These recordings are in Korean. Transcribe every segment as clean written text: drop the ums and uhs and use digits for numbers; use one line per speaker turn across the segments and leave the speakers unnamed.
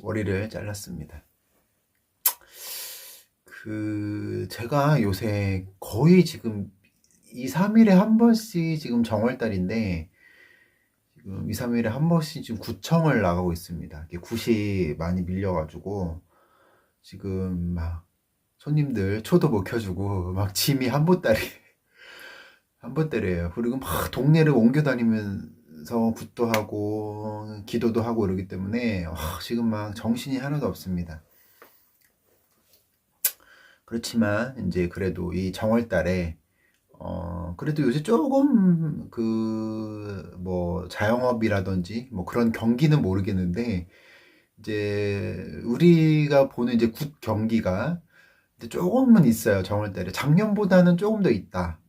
머리를 잘랐습니다. 제가 요새 거의 지금 2, 3일에 한 번씩 지금 정월달인데, 지금 2, 3일에 한 번씩 지금 구청을 나가고 있습니다. 이게 굿이 많이 밀려가지고, 지금 막 손님들 초도 못 켜주고, 막 짐이 한 보따리예요. 그리고 막 동네를 옮겨 다니면서 굿도 하고, 기도도 하고 이러기 때문에, 지금 막 정신이 하나도 없습니다. 그렇지만 이제 그래도 이 정월 달에 그래도 요새 조금 뭐 자영업이라든지 뭐 그런 경기는 모르겠는데 이제 우리가 보는 이제 굿 경기가 이제 조금은 있어요. 정월 달에 작년보다는 조금 더 있다.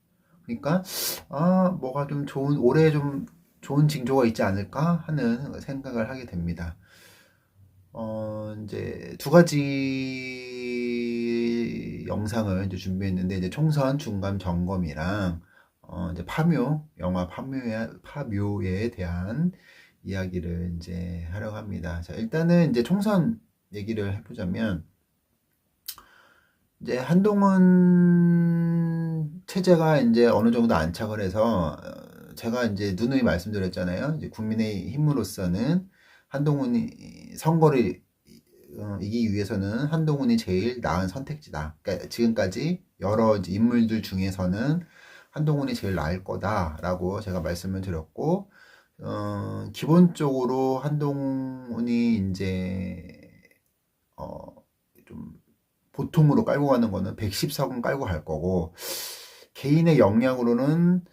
그러니까 뭐가 좀 좋은 올해 좀 좋은 징조가 있지 않을까 하는 생각을 하게 됩니다. 이제 두 가지 영상을 이제 준비했는데, 이제 총선 중간 점검이랑, 이제 영화 파묘에 대한 이야기를 이제 하려고 합니다. 자, 일단은 이제 총선 얘기를 해보자면, 이제 한동훈 체제가 이제 어느 정도 안착을 해서, 제가 이제 누누이 말씀드렸잖아요. 이제 국민의힘으로서는 한동훈이 선거를 이기기 위해서는 한동훈이 제일 나은 선택지다. 그러니까 지금까지 여러 이제 인물들 중에서는 한동훈이 제일 나을 거다라고 제가 말씀을 드렸고, 기본적으로 한동훈이 이제 좀 보통으로 깔고 가는 거는 110석은 깔고 갈 거고, 개인의 역량으로는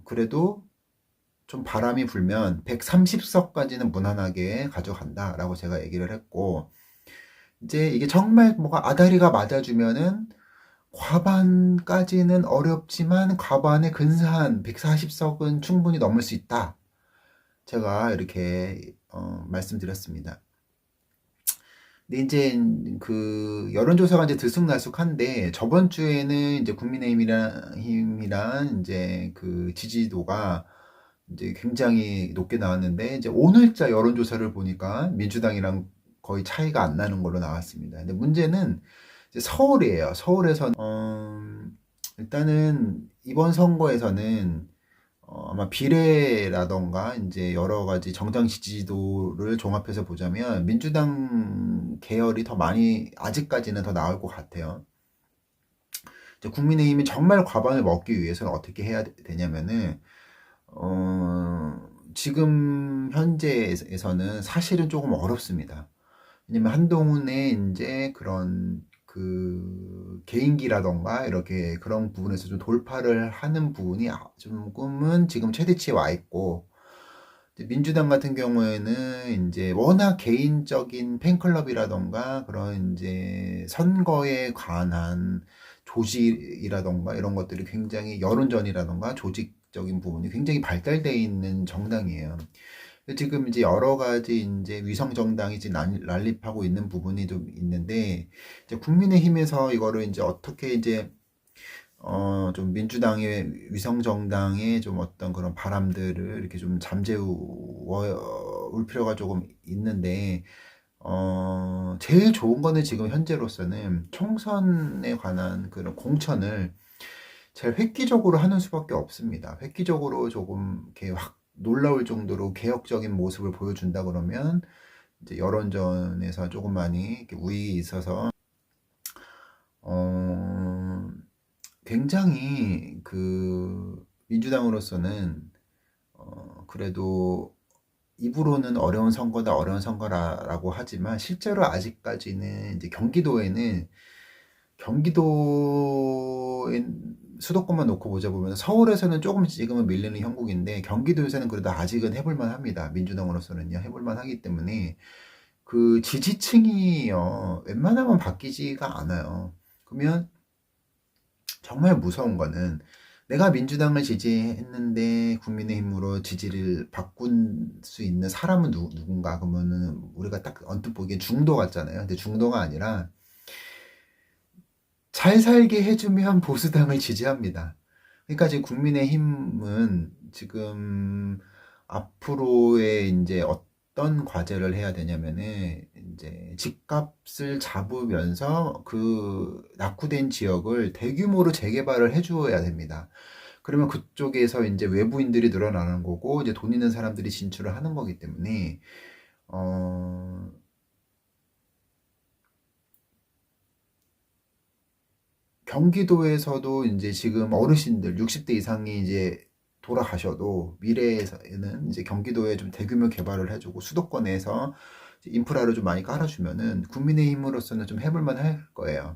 그래도 좀 바람이 불면 130석까지는 무난하게 가져간다라고 제가 얘기를 했고, 이제 이게 정말 뭐가 아다리가 맞아주면은 과반까지는 어렵지만 과반의 근사한 140석은 충분히 넘을 수 있다. 제가 이렇게 말씀드렸습니다. 근데 이제 여론조사가 이제 들쑥날쑥한데, 저번 주에는 이제 국민의힘이랑 이제 그 지지도가 이제 굉장히 높게 나왔는데, 이제 오늘자 여론조사를 보니까 민주당이랑 거의 차이가 안 나는 걸로 나왔습니다. 근데 문제는 이제 서울이에요. 서울에서는 일단은 이번 선거에서는 아마 비례라던가 이제 여러 가지 정당 지지도를 종합해서 보자면 민주당 계열이 더 많이 아직까지는 더 나올 것 같아요. 이제 국민의힘이 정말 과반을 먹기 위해서는 어떻게 해야 되냐면은 지금 현재에서는 사실은 조금 어렵습니다. 왜냐면 한동훈의 이제 그런 개인기라던가 이렇게 그런 부분에서 좀 돌파를 하는 부분이 조금은 지금 최대치에 와 있고, 민주당 같은 경우에는 이제 워낙 개인적인 팬클럽이라던가 그런 이제 선거에 관한 조직이라던가 이런 것들이 굉장히, 여론전이라던가 조직적인 부분이 굉장히 발달되어 있는 정당이에요. 지금 이제 여러 가지 이제 위성 정당이 지금 난립하고 있는 부분이 좀 있는데, 이제 국민의힘에서 이거를 이제 어떻게 이제 좀 민주당의 위성 정당의 좀 어떤 그런 바람들을 이렇게 좀 잠재울 필요가 조금 있는데, 제일 좋은 거는 지금 현재로서는 총선에 관한 그런 공천을 제일 획기적으로 하는 수밖에 없습니다. 획기적으로 조금 이렇게 확 놀라울 정도로 개혁적인 모습을 보여준다 그러면 이제 여론전에서 조금 많이 이렇게 우위에 있어서 굉장히 민주당으로서는 그래도 입으로는 어려운 선거다, 어려운 선거라고 하지만 실제로 아직까지는 이제 경기도에 수도권만 놓고 보자 보면 서울에서는 조금 지금은 밀리는 형국인데, 경기도에서는 그래도 아직은 해볼만 합니다. 민주당으로서는요, 해볼만 하기 때문에 그 지지층이요, 웬만하면 바뀌지가 않아요. 그러면 정말 무서운 거는, 내가 민주당을 지지했는데 국민의힘으로 지지를 바꾼 수 있는 사람은 누군가? 그러면은 우리가 딱 언뜻 보기엔 중도 같잖아요. 근데 중도가 아니라 잘 살게 해주면 보수당을 지지합니다. 그러니까 지금 국민의힘은 지금 앞으로의 이제 어떤 과제를 해야 되냐면은 이제 집값을 잡으면서 그 낙후된 지역을 대규모로 재개발을 해주어야 됩니다. 그러면 그쪽에서 이제 외부인들이 늘어나는 거고 이제 돈 있는 사람들이 진출을 하는 거기 때문에 어, 경기도에서도 이제 지금 어르신들 60대 이상이 이제 돌아가셔도 미래에는 이제 경기도에 좀 대규모 개발을 해주고 수도권에서 인프라를 좀 많이 깔아주면은 국민의힘으로서는 좀 해볼만 할 거예요.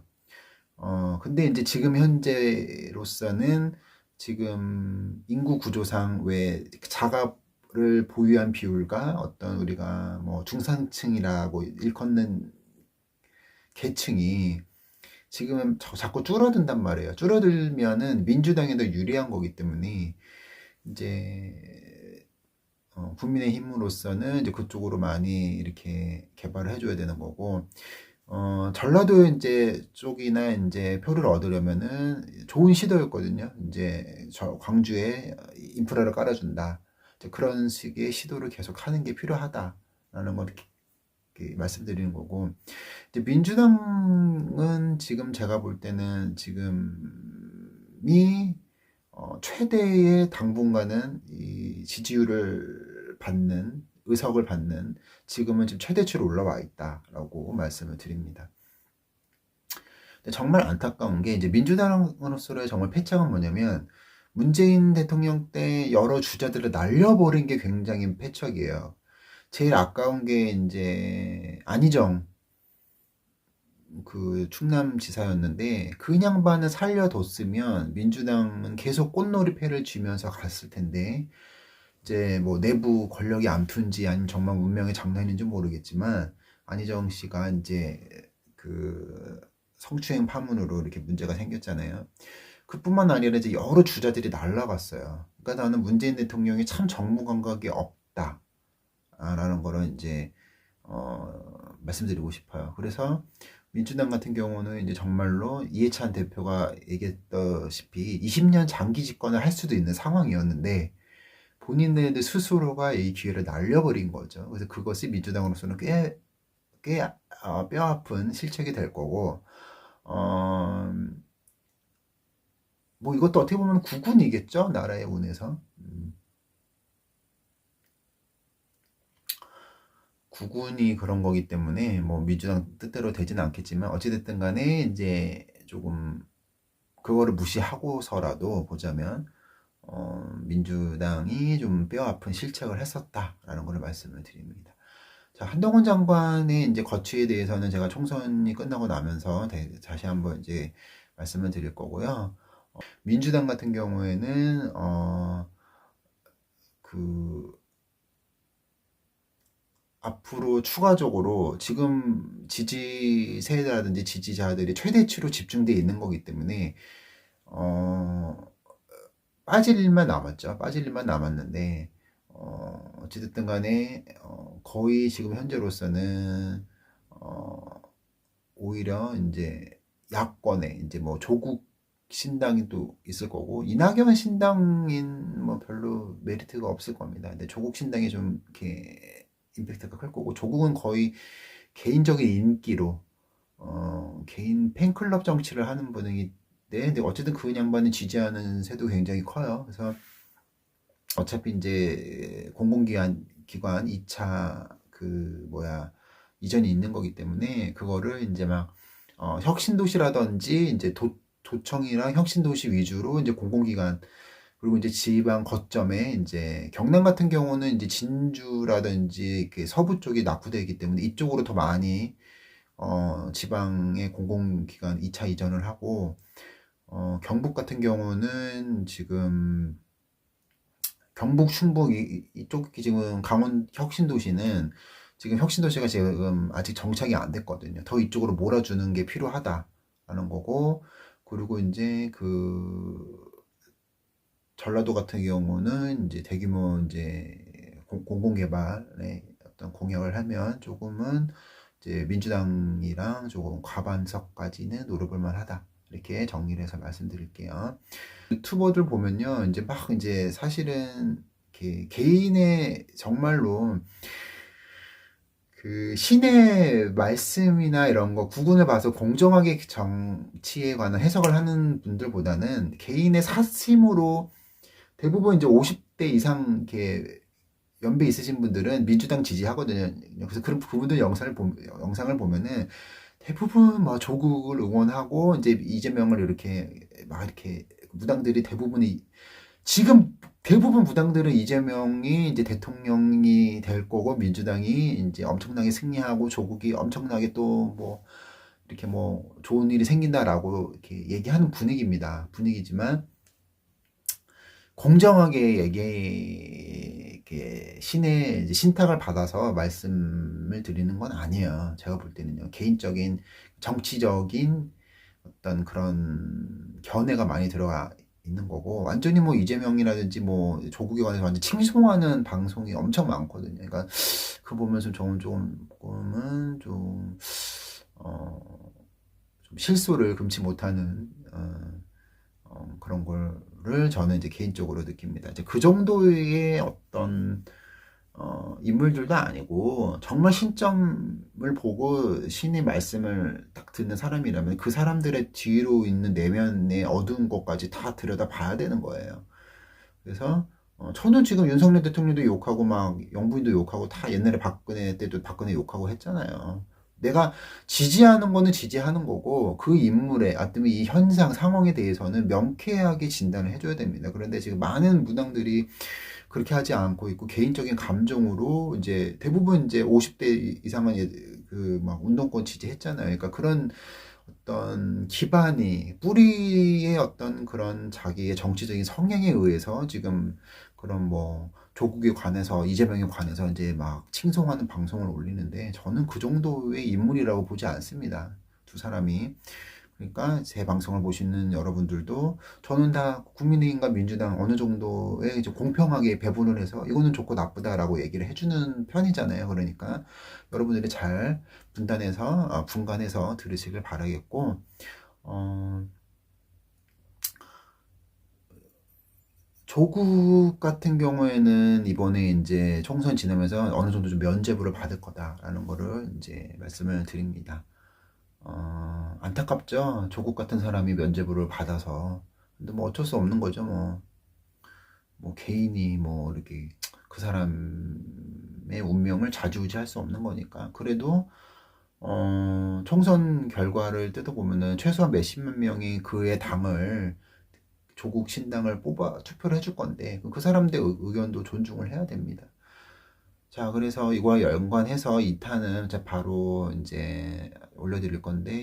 근데 이제 지금 현재로서는 지금 인구 구조상 왜 자가를 보유한 비율과 어떤 우리가 뭐 중산층이라고 일컫는 계층이 지금은 자꾸 줄어든단 말이에요. 줄어들면은 민주당에 더 유리한 거기 때문에 이제 국민의힘으로서는 이제 그쪽으로 많이 이렇게 개발을 해줘야 되는 거고 전라도 이제 쪽이나 이제 표를 얻으려면은 좋은 시도였거든요. 이제 저 광주에 인프라를 깔아준다. 이제 그런 식의 시도를 계속 하는 게 필요하다라는 걸 이렇게 말씀드리는 거고. 이제 민주당은 지금 제가 볼 때는 지금이 최대의 당분간은 이 지지율을 받는 의석을 받는 지금은 지금 최대치로 올라와 있다라고 말씀을 드립니다. 근데 정말 안타까운 게 이제 민주당으로서의 정말 패착은 뭐냐면 문재인 대통령 때 여러 주자들을 날려버린 게 굉장히 패착이에요. 제일 아까운 게 이제 안희정 그 충남지사였는데 그 양반을 살려뒀으면 민주당은 계속 꽃놀이패를 쥐면서 갔을 텐데 이제 뭐 내부 권력이 암투인지 아니면 정말 운명의 장난인지 모르겠지만 안희정 씨가 이제 그 성추행 파문으로 이렇게 문제가 생겼잖아요. 그뿐만 아니라 이제 여러 주자들이 날라갔어요. 그러니까 나는 문재인 대통령이 참 정무 감각이 없다라는 거를 이제 말씀드리고 싶어요. 그래서 민주당 같은 경우는 이제 정말로 이해찬 대표가 얘기했다시피 20년 장기 집권을 할 수도 있는 상황이었는데 본인들 스스로가 이 기회를 날려버린 거죠. 그래서 그것이 민주당으로서는 꽤 뼈아픈 실책이 될 거고, 뭐 이것도 어떻게 보면 국운이겠죠? 나라의 운에서. 국운이 그런 거기 때문에 뭐 민주당 뜻대로 되지는 않겠지만 어찌됐든 간에 이제 조금 그거를 무시하고서라도 보자면 민주당이 좀 뼈아픈 실책을 했었다라는 걸 말씀을 드립니다. 자, 한동훈 장관의 이제 거취에 대해서는 제가 총선이 끝나고 나면서 다시 한번 이제 말씀을 드릴 거고요. 민주당 같은 경우에는 그 앞으로 추가적으로 지금 지지 세라든지 지지자들이 최대치로 집중되어 있는 거기 때문에 빠질 일만 남았죠. 빠질 일만 남았는데 어찌됐든 간에 거의 지금 현재로서는 오히려 이제 야권에 이제 뭐 조국 신당이 또 있을 거고 이낙연 신당인 뭐 별로 메리트가 없을 겁니다. 근데 조국 신당이 좀 이렇게 임팩트가 클 거고 조국은 거의 개인적인 인기로 개인 팬클럽 정치를 하는 분이기 때문에 근데 어쨌든 그 양반을 지지하는 세도 굉장히 커요. 그래서 어차피 이제 기관 2차 그 뭐야 이전이 있는 거기 때문에 그거를 이제 막 혁신도시라든지 이제 도청이랑 혁신도시 위주로 이제 공공기관 그리고 이제 지방 거점에 이제 경남 같은 경우는 이제 진주라든지 이렇게 서부 쪽이 낙후되기 때문에 이쪽으로 더 많이 지방의 공공기관 2차 이전을 하고 경북 같은 경우는 지금 경북 충북 이쪽 지금 강원 혁신도시는 지금 혁신도시가 지금 아직 정착이 안 됐거든요. 더 이쪽으로 몰아주는 게 필요하다라는 거고 그리고 이제 그 전라도 같은 경우는 이제 대규모 이제 공공개발의 어떤 공약을 하면 조금은 이제 민주당이랑 조금 과반석까지는 노려볼 만하다. 이렇게 정리를 해서 말씀드릴게요. 유튜버들 보면요, 이제 막 이제 사실은 개인의 정말로 그 신의 말씀이나 이런 거 구분을 봐서 공정하게 정치에 관한 해석을 하는 분들보다는 개인의 사심으로 대부분 이제 50대 이상 이렇게 연배 있으신 분들은 민주당 지지하거든요. 그래서 그런 그분들 영상을 보면은 대부분 뭐 조국을 응원하고 이제 이재명을 이렇게 막 이렇게 무당들이 대부분이 지금 대부분 무당들은 이재명이 이제 대통령이 될 거고 민주당이 이제 엄청나게 승리하고 조국이 엄청나게 또 뭐 이렇게 뭐 좋은 일이 생긴다라고 이렇게 얘기하는 분위기지만 공정하게 이렇게 신의 이제 신탁을 받아서 말씀을 드리는 건 아니에요. 제가 볼 때는요. 개인적인 정치적인 어떤 그런 견해가 많이 들어가 있는 거고 완전히 뭐 이재명이라든지 뭐 조국에 관해서 완전 칭송하는 방송이 엄청 많거든요. 그러니까 그 보면서 조금은 좀 실수를 금치 못하는 그런 거를 저는 이제 개인적으로 느낍니다. 이제 그 정도의 어떤 인물들도 아니고 정말 신점을 보고 신의 말씀을 딱 듣는 사람이라면 그 사람들의 뒤로 있는 내면의 어두운 것까지 다 들여다 봐야 되는 거예요. 그래서 저는 지금 윤석열 대통령도 욕하고 막 영부인도 욕하고 다 옛날에 박근혜 때도 박근혜 욕하고 했잖아요. 내가 지지하는 거는 지지하는 거고 그 인물의 아니면 이 현상 상황에 대해서는 명쾌하게 진단을 해줘야 됩니다. 그런데 지금 많은 무당들이 그렇게 하지 않고 있고 개인적인 감정으로 이제 대부분 이제 50대 이상은 그 막 운동권 지지했잖아요. 그러니까 그런 어떤 기반이 뿌리의 어떤 그런 자기의 정치적인 성향에 의해서 지금 그런 뭐 조국에 관해서 이재명에 관해서 이제 막 칭송하는 방송을 올리는데 저는 그 정도의 인물이라고 보지 않습니다. 두 사람이. 그러니까 제 방송을 보시는 여러분들도 저는 다 국민의힘과 민주당 어느 정도의 이제 공평하게 배분을 해서 이거는 좋고 나쁘다라고 얘기를 해주는 편이잖아요. 그러니까 여러분들이 잘 분간해서 들으시길 바라겠고, 조국 같은 경우에는 이번에 이제 총선 지나면서 어느 정도 좀 면죄부를 받을 거다라는 거를 이제 말씀을 드립니다. 안타깝죠. 조국 같은 사람이 면죄부를 받아서. 근데 뭐 어쩔 수 없는 거죠. 뭐 개인이 뭐 이렇게 그 사람의 운명을 좌지우지할 수 없는 거니까. 그래도 총선 결과를 뜯어보면은 최소한 몇십만 명이 그의 당을 조국 신당을 뽑아 투표를 해줄 건데 그 사람들의 의견도 존중을 해야 됩니다. 자, 그래서 이거와 연관해서 2탄은 바로 이제 올려드릴 건데